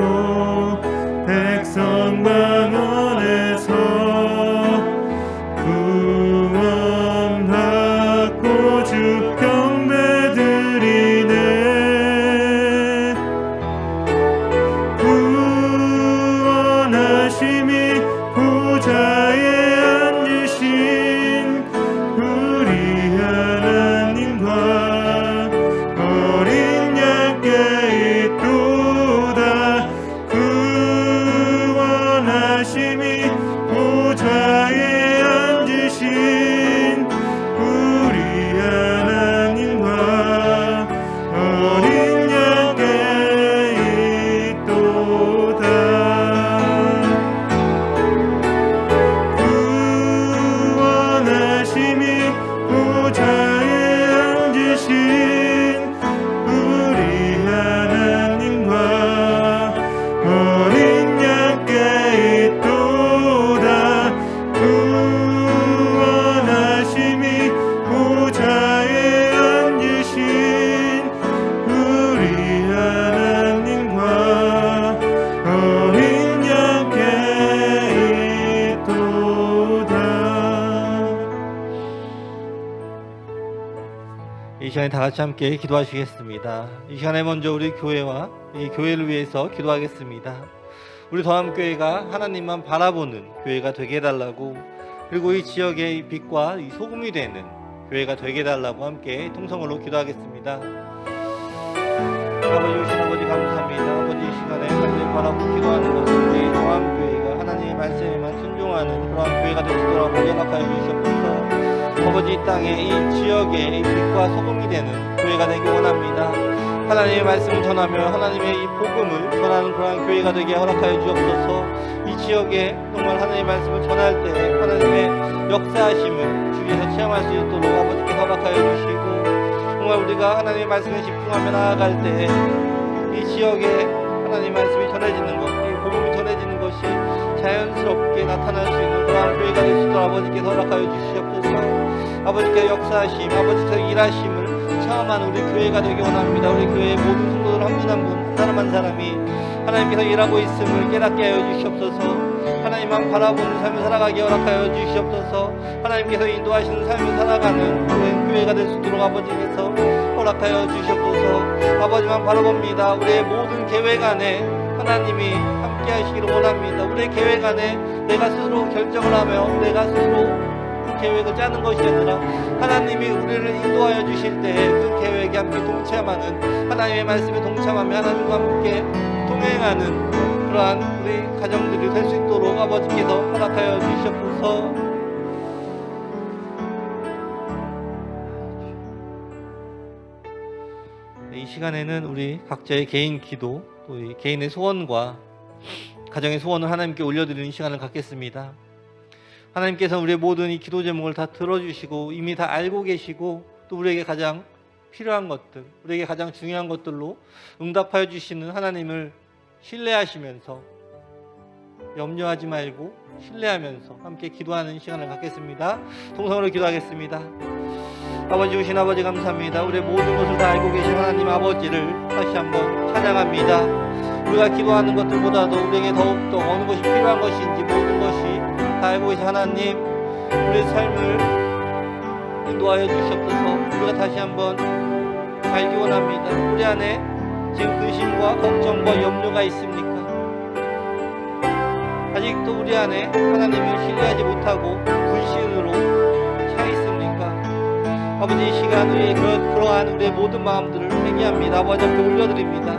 백성 방언에서 구원받고 주 경배드리네. 구원하심이 보좌에 앉으신 우리 하나님 이 시간에 다 같이 함께 기도하시겠습니다. 이 시간에 먼저 우리 교회와 이 교회를 위해서 기도하겠습니다. 우리 더함교회가 하나님만 바라보는 교회가 되게 해달라고, 그리고 이 지역의 이 빛과 이 소금이 되는 교회가 되게 해달라고 함께 통성으로 기도하겠습니다. 아버지, 오신 아버지 감사합니다. 아버지, 이 시간에 하나님 바라보고 기도하는 것은 우리 더함교회가 하나님의 말씀에만 순종하는 그러한 교회가 될 수 있도록 연락하여 주시옵소서. 아버지, 이 땅에 이 지역에 이 빛과 소금이 되는 교회가 되기 원합니다. 하나님의 말씀을 전하며 하나님의 이 복음을 전하는 그러한 교회가 되게 허락하여 주옵소서. 이 지역에 정말 하나님의 말씀을 전할 때 하나님의 역사하심을 주위에서 체험할 수 있도록 아버지께 허락하여 주시고, 정말 우리가 하나님의 말씀에 집중하며 나아갈 때 이 지역에 하나님의 말씀이 전해지는 것, 이 복음이 전해지는 것이 자연스럽게 나타날 수 있는 그러한 교회가 될 수 있도록 아버지께서 허락하여 주시옵소서. 아버지께서 역사하심, 아버지께서 일하심을 체험하는 우리 교회가 되기 원합니다. 우리 교회의 모든 성도들 한 분 한 분, 한 사람 한 사람이 하나님께서 일하고 있음을 깨닫게 하여 주시옵소서. 하나님만 바라보는 삶을 살아가게 허락하여 주시옵소서. 하나님께서 인도하시는 삶을 살아가는 교회가 될 수 있도록 아버지께서 허락하여 주시옵소서. 아버지만 바라봅니다. 우리의 모든 계획 안에 하나님이 함께 하시기를 원합니다. 우리의 계획 안에 내가 스스로 결정을 하며 내가 스스로 계획을 짜는 것이 아니라 하나님이 우리를 인도하여 주실 때 그 계획에 함께 동참하는, 하나님의 말씀에 동참하며 하나님과 함께 동행하는 그러한 우리 가정들이 될 수 있도록 아버지께서 허락하여 주시옵소서. 이 시간에는 우리 각자의 개인 기도, 또 이 개인의 소원과 가정의 소원을 하나님께 올려드리는 시간을 갖겠습니다. 하나님께서 우리의 모든 이 기도 제목을 다 들어주시고 이미 다 알고 계시고, 또 우리에게 가장 필요한 것들, 우리에게 가장 중요한 것들로 응답하여 주시는 하나님을 신뢰하시면서, 염려하지 말고 신뢰하면서 함께 기도하는 시간을 갖겠습니다. 동성으로 기도하겠습니다. 아버지, 오신 아버지 감사합니다. 우리의 모든 것을 다 알고 계신 하나님 아버지를 다시 한번 찬양합니다. 우리가 기도하는 것들보다도 우리에게 더욱더 어느 것이 필요한 것인지 모든 것이 다 알고 계신 하나님, 우리의 삶을 인도하여 주시옵소서. 우리가 다시 한번 알기 원합니다. 우리 안에 지금 근심과 걱정과 염려가 있습니까? 아직도 우리 안에 하나님을 신뢰하지 못하고 불신으로 차 있습니까? 아버지, 이 시간 위에 그러한 우리의 모든 마음들을 회개합니다. 아버지 앞에 올려드립니다.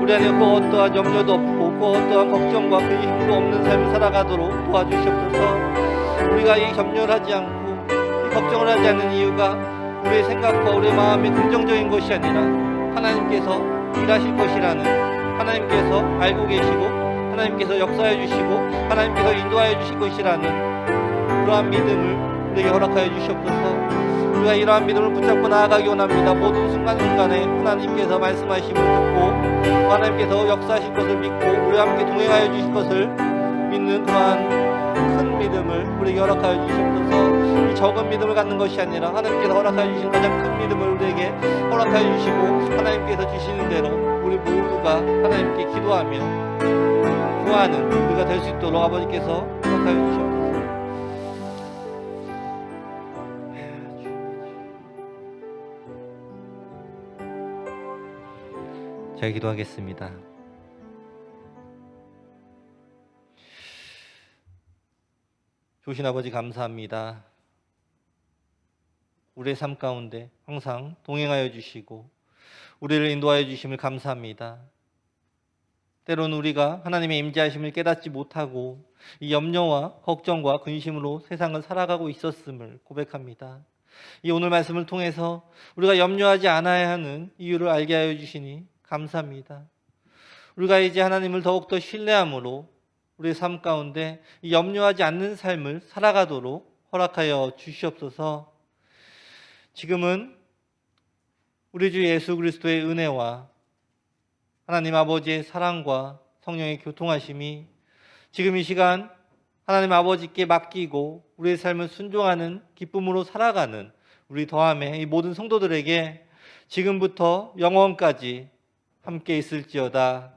우리 안에 그 어떠한 염려도 없고 그 어떠한 걱정과 근심도 없는 삶을 살아가도록 도와주시옵소서. 우리가 이 염려를 하지 않고 이 걱정을 하지 않는 이유가 우리의 생각과 우리의 마음이 긍정적인 것이 아니라 하나님께서 일하실 것이라는, 하나님께서 알고 계시고 하나님께서 역사해 주시고 하나님께서 인도하여 주실 것이라는 그러한 믿음을 우리에게 허락하여 주시옵소서. 우리가 이러한 믿음을 붙잡고 나아가기 원합니다. 모든 순간순간에 하나님께서 말씀하심을 듣고 하나님께서 역사하실 것을 믿고 우리와 함께 동행하여 주실 것을 믿는 그러한 큰 믿음을 우리에게 허락하여 주시옵소서. 이 적은 믿음을 갖는 것이 아니라 하나님께서 허락하여 주신 가장 큰 믿음을 우리에게 허락하여 주시고, 하나님께서 주시는 대로 우리 모두가 하나님께 기도하며 구하는 우리가 될 수 있도록 아버지께서 허락하여 주시옵소서. 잘 기도하겠습니다. 좋으신 아버지 감사합니다. 우리의 삶 가운데 항상 동행하여 주시고 우리를 인도하여 주심을 감사합니다. 때로는 우리가 하나님의 임재하심을 깨닫지 못하고 이 염려와 걱정과 근심으로 세상을 살아가고 있었음을 고백합니다. 이 오늘 말씀을 통해서 우리가 염려하지 않아야 하는 이유를 알게 하여 주시니 감사합니다. 우리가 이제 하나님을 더욱더 신뢰함으로 우리의 삶 가운데 이 염려하지 않는 삶을 살아가도록 허락하여 주시옵소서. 지금은 우리 주 예수 그리스도의 은혜와 하나님 아버지의 사랑과 성령의 교통하심이 지금 이 시간 하나님 아버지께 맡기고 우리의 삶을 순종하는 기쁨으로 살아가는 우리 더함의 이 모든 성도들에게 지금부터 영원까지 함께 있을지어다.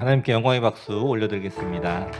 하나님께 영광의 박수 올려드리겠습니다.